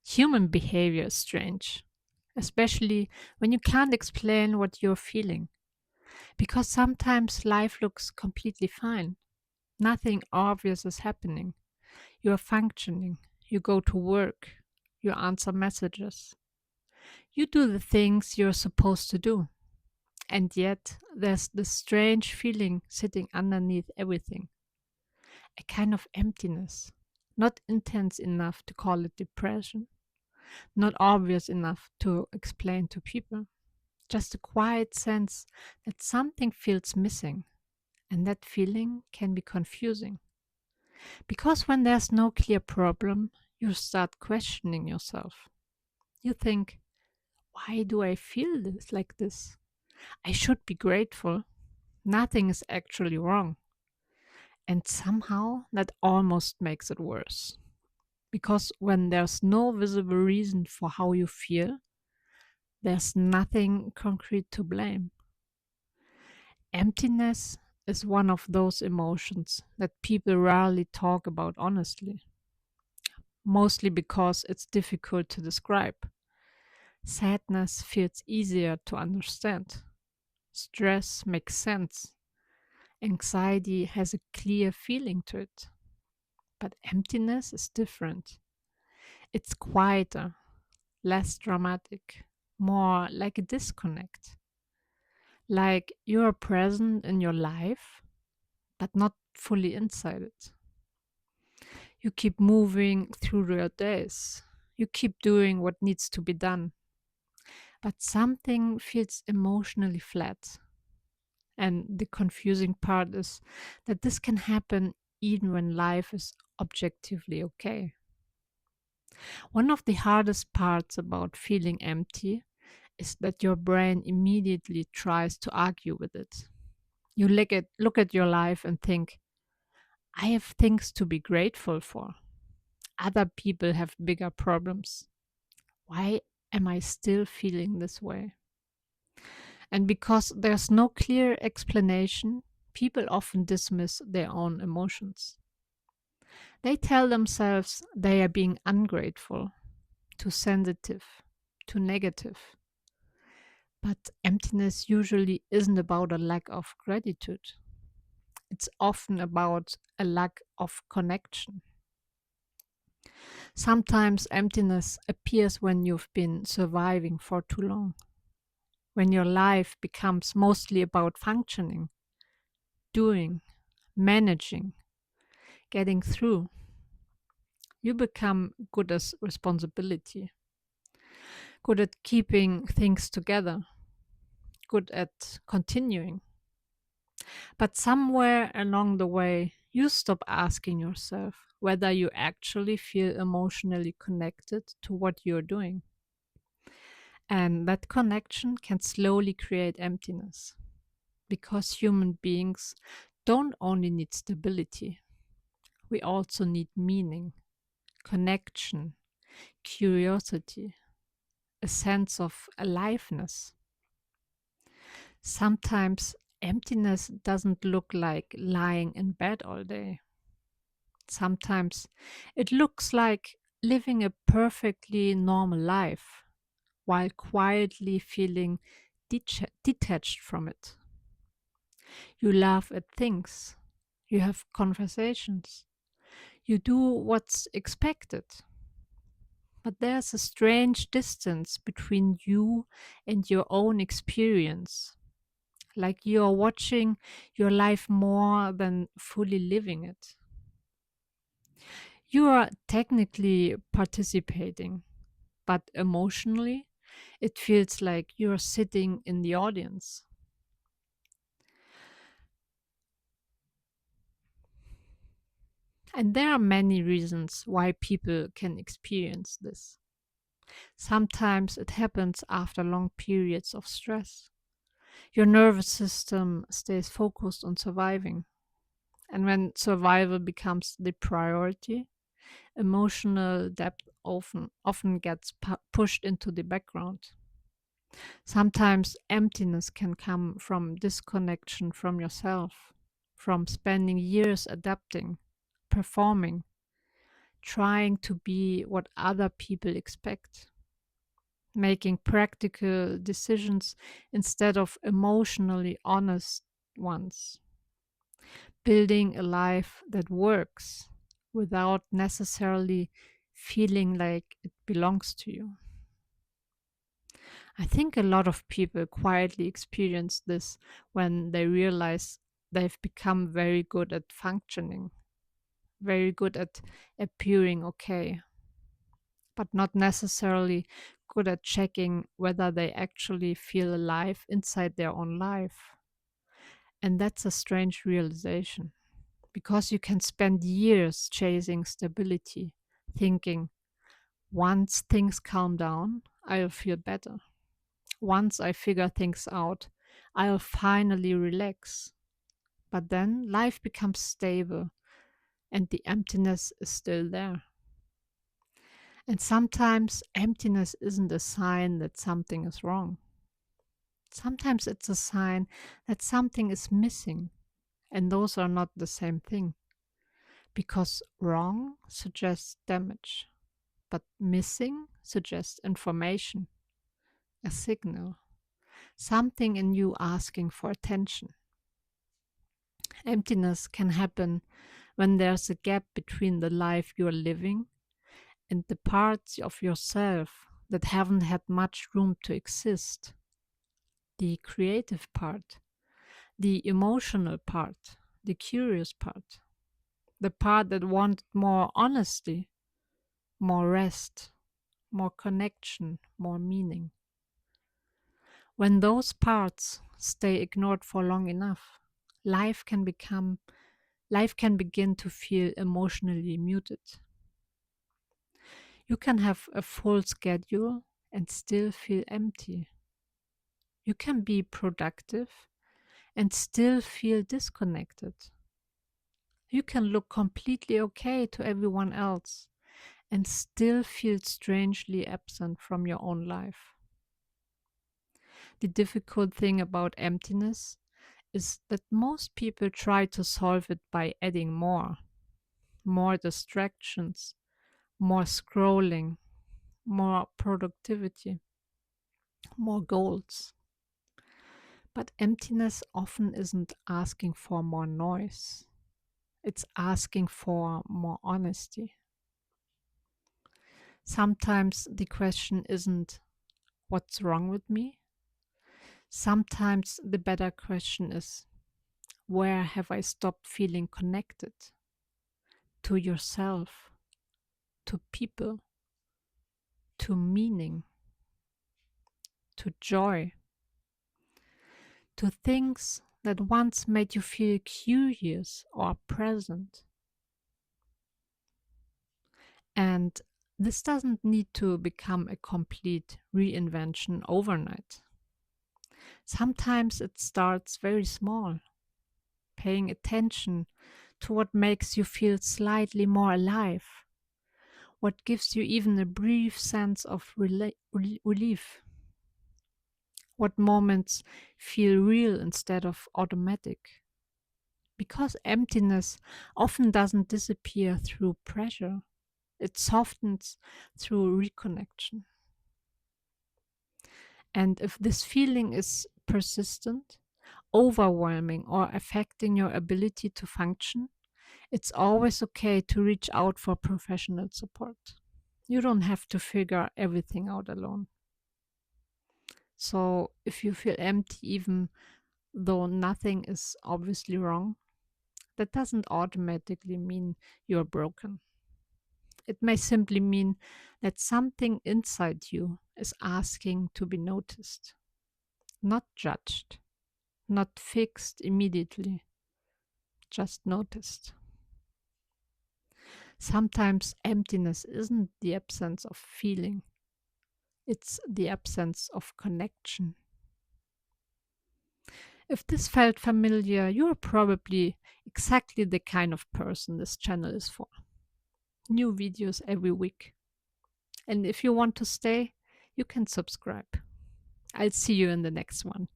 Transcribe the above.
Human behavior is strange, especially when you can't explain what you're feeling. Because sometimes life looks completely fine. Nothing obvious is happening. You are functioning. You go to work. You answer messages. You do the things you're supposed to do. And yet, there's this strange feeling sitting underneath everything, a kind of emptiness. Not intense enough to call it depression, not obvious enough to explain to people. Just a quiet sense that something feels missing, and that feeling can be confusing. Because when there's no clear problem, you start questioning yourself. You think, why do I feel this like this? I should be grateful. Nothing is actually wrong. And somehow that almost makes it worse. Because when there's no visible reason for how you feel, there's nothing concrete to blame. Emptiness is one of those emotions that people rarely talk about honestly, mostly because it's difficult to describe. Sadness feels easier to understand. Stress makes sense. Anxiety has a clear feeling to it. But emptiness is different. It's quieter, less dramatic, more like a disconnect. Like you are present in your life, but not fully inside it. You keep moving through your days. You keep doing what needs to be done. But something feels emotionally flat. And the confusing part is that this can happen even when life is objectively okay. One of the hardest parts about feeling empty is that your brain immediately tries to argue with it. You look at your life and think, I have things to be grateful for. Other people have bigger problems. Why am I still feeling this way? And because there's no clear explanation, people often dismiss their own emotions. They tell themselves they are being ungrateful, too sensitive, too negative. But emptiness usually isn't about a lack of gratitude. It's often about a lack of connection. Sometimes emptiness appears when you've been surviving for too long, when your life becomes mostly about functioning, doing, managing, getting through. You become good at responsibility, good at keeping things together, good at continuing. But somewhere along the way, you stop asking yourself whether you actually feel emotionally connected to what you're doing. And that connection can slowly create emptiness because human beings don't only need stability, we also need meaning, connection, curiosity, a sense of aliveness. Sometimes emptiness doesn't look like lying in bed all day. Sometimes it looks like living a perfectly normal life while quietly feeling detached from it. You laugh at things, you have conversations, you do what's expected. But there's a strange distance between you and your own experience, like you're watching your life more than fully living it. You are technically participating, but emotionally, it feels like you're sitting in the audience. And there are many reasons why people can experience this. Sometimes it happens after long periods of stress. Your nervous system stays focused on surviving. And when survival becomes the priority, emotional depth often gets pushed into the background. Sometimes emptiness can come from disconnection from yourself, from spending years adapting, performing, trying to be what other people expect, making practical decisions instead of emotionally honest ones, building a life that works without necessarily feeling like it belongs to you. I think a lot of people quietly experience this when they realize they've become very good at functioning, very good at appearing okay, but not necessarily good at checking whether they actually feel alive inside their own life. And that's a strange realization because you can spend years chasing stability, thinking, once things calm down, I'll feel better. Once I figure things out, I'll finally relax. But then life becomes stable and the emptiness is still there. And sometimes emptiness isn't a sign that something is wrong. Sometimes it's a sign that something is missing, and those are not the same thing. Because wrong suggests damage, but missing suggests information, a signal, something in you asking for attention. Emptiness can happen when there's a gap between the life you're living and the parts of yourself that haven't had much room to exist. The creative part, the emotional part, the curious part, the part that wanted more honesty, more rest, more connection, more meaning. When those parts stay ignored for long enough, life can become life can begin to feel emotionally muted. You can have a full schedule and still feel empty. You can be productive and still feel disconnected. You can look completely okay to everyone else and still feel strangely absent from your own life. The difficult thing about emptiness is that most people try to solve it by adding more distractions, more scrolling, more productivity, more goals. But emptiness often isn't asking for more noise, it's asking for more honesty. Sometimes the question isn't what's wrong with me? Sometimes the better question is where have I stopped feeling connected to yourself, to people, to meaning, to joy, to things that once made you feel curious or present? And this doesn't need to become a complete reinvention overnight. Sometimes it starts very small, paying attention to what makes you feel slightly more alive, what gives you even a brief sense of relief, what moments feel real instead of automatic. Because emptiness often doesn't disappear through pressure, it softens through reconnection. And if this feeling is persistent, overwhelming, or affecting your ability to function, it's always okay to reach out for professional support. You don't have to figure everything out alone. So if you feel empty, even though nothing is obviously wrong, that doesn't automatically mean you're broken. It may simply mean that something inside you is asking to be noticed, not judged, not fixed immediately, just noticed. Sometimes emptiness isn't the absence of feeling, it's the absence of connection. If this felt familiar, you're probably exactly the kind of person this channel is for. New videos every week. And if you want to stay, you can subscribe. I'll see you in the next one.